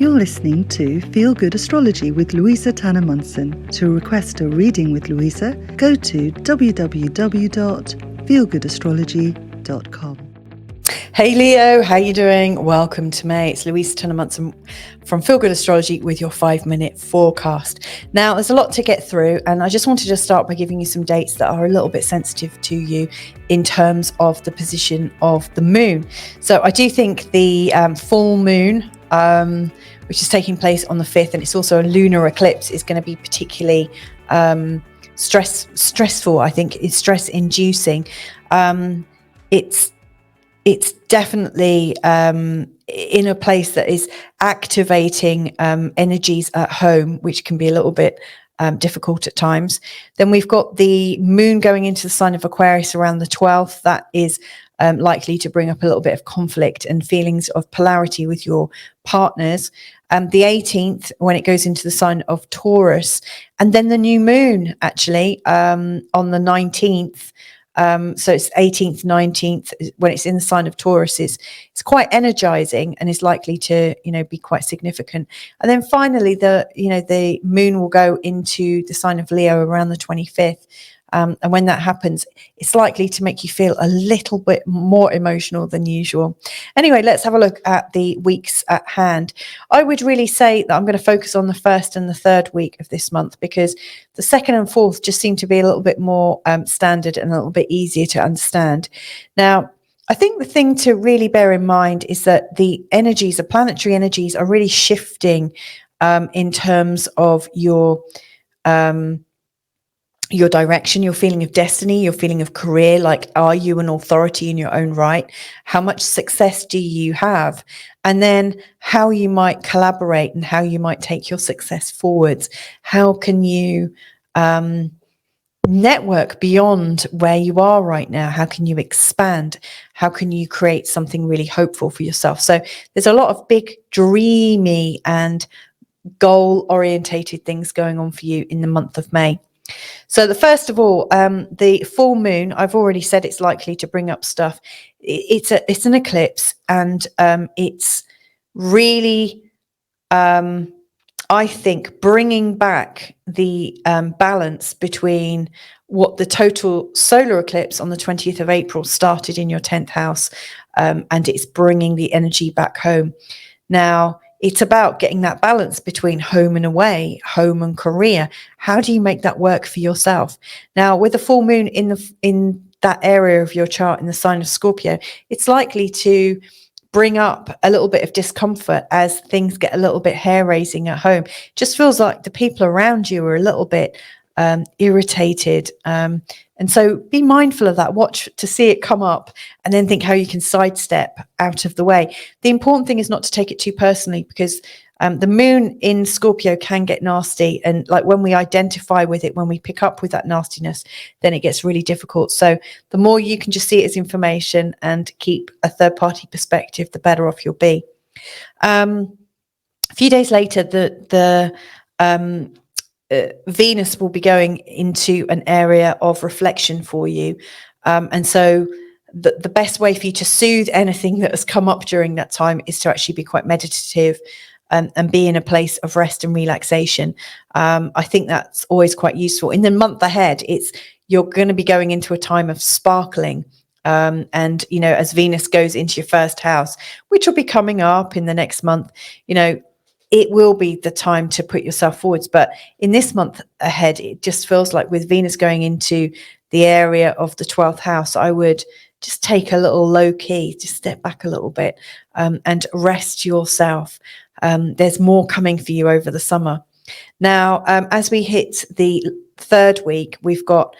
You're listening to Feel Good Astrology with Louisa-Tannermunson. To request a reading with Louisa, go to www.feelgoodastrology.com. Hey Leo, how you doing? Welcome to me. It's Louisa-Tannermunson from Feel Good Astrology with your 5-minute forecast. Now, there's a lot to get through, and I just wanted to start by giving you some dates that are a little bit sensitive to you in terms of the position of the moon. So I do think the full moon, which is taking place on the 5th, and it's also a lunar eclipse, is going to be particularly stressful. I think it's stress-inducing. It's definitely in a place that is activating energies at home, which can be a little bit difficult at times. Then we've got the moon going into the sign of Aquarius around the 12th. That is likely to bring up a little bit of conflict and feelings of polarity with your partners. The 18th, when it goes into the sign of Taurus, and then the new moon actually on the 19th. So it's 18th, 19th, when it's in the sign of Taurus, it's quite energizing and is likely to, be quite significant. And then finally, the moon will go into the sign of Leo around the 25th. And when that happens, it's likely to make you feel a little bit more emotional than usual. Anyway, let's have a look at the weeks at hand. I would really say that I'm going to focus on the 1st and the 3rd week of this month, because the 2nd and 4th just seem to be a little bit more standard and a little bit easier to understand. Now, I think the thing to really bear in mind is that the planetary energies are really shifting in terms of your direction, your feeling of destiny, your feeling of career. Like, are you an authority in your own right? How much success do you have? And then how you might collaborate and how you might take your success forwards. How can you network beyond where you are right now? How can you expand? How can you create something really hopeful for yourself? So there's a lot of big, dreamy and goal-orientated things going on for you in the month of May. So first of all, the full moon, I've already said it's likely to bring up stuff. It's an eclipse, and it's really, I think, bringing back the balance between what the total solar eclipse on the 20th of April started in your 10th house, and it's bringing the energy back home. Now, it's about getting that balance between home and away, home and career. How do you make that work for yourself? Now, with the full moon in that area of your chart in the sign of Scorpio, it's likely to bring up a little bit of discomfort as things get a little bit hair-raising at home. It just feels like the people around you are a little bit irritated. And so be mindful of that. Watch to see it come up and then think how you can sidestep out of the way. The important thing is not to take it too personally, because the moon in Scorpio can get nasty. And like when we identify with it, when we pick up with that nastiness, then it gets really difficult. So the more you can just see it as information and keep a third-party perspective, the better off you'll be. A few days later, Venus will be going into an area of reflection for you. And so the best way for you to soothe anything that has come up during that time is to actually be quite meditative and be in a place of rest and relaxation. I think that's always quite useful. In the month ahead, you're going to be going into a time of sparkling. And, as Venus goes into your 1st house, which will be coming up in the next month, it will be the time to put yourself forwards. But in this month ahead, it just feels like with Venus going into the area of the 12th house, I would just take a little low key, just step back a little bit and rest yourself. There's more coming for you over the summer. Now, as we hit the 3rd week, we've got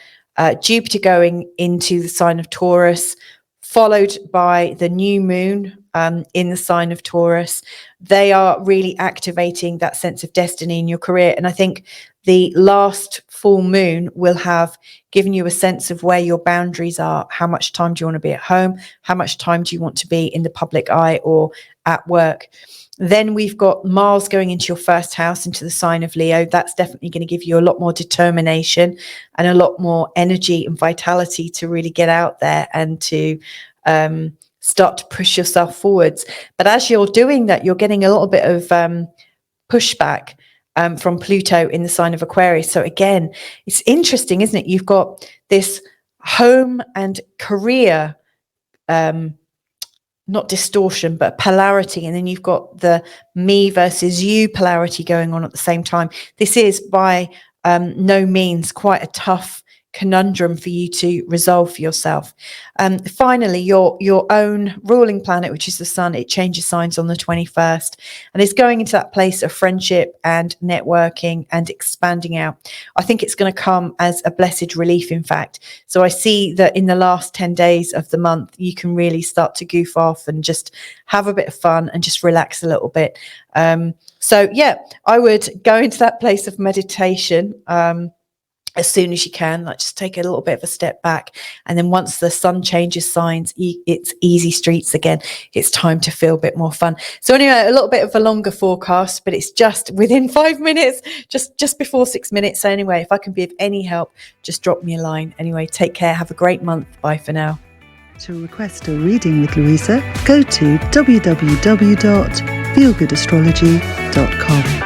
Jupiter going into the sign of Taurus, followed by the new moon in the sign of Taurus. They are really activating that sense of destiny in your career. And I think the last full moon will have given you a sense of where your boundaries are. How much time do you want to be at home? How much time do you want to be in the public eye or at work? Then we've got Mars going into your 1st house, into the sign of Leo. That's definitely going to give you a lot more determination and a lot more energy and vitality to really get out there and to start to push yourself forwards. But as you're doing that, you're getting a little bit of pushback from Pluto in the sign of Aquarius. So again, it's interesting, isn't it? You've got this home and career not distortion, but polarity. And then you've got the me versus you polarity going on at the same time. This is by no means quite a tough conundrum for you to resolve for yourself. Finally, your own ruling planet, which is the sun, it changes signs on the 21st and is going into that place of friendship and networking and expanding out. I think it's going to come as a blessed relief, in fact. So I see that in the last 10 days of the month, you can really start to goof off and just have a bit of fun and just relax a little bit. So yeah, I would go into that place of meditation as soon as you can, like just take a little bit of a step back. And then once the sun changes signs, it's easy streets again. It's time to feel a bit more fun. So anyway, a little bit of a longer forecast, but it's just within 5 minutes, just before 6 minutes. So anyway, if I can be of any help, just drop me a line. Anyway, take care. Have a great month. Bye for now. To request a reading with Louisa, go to www.feelgoodastrology.com.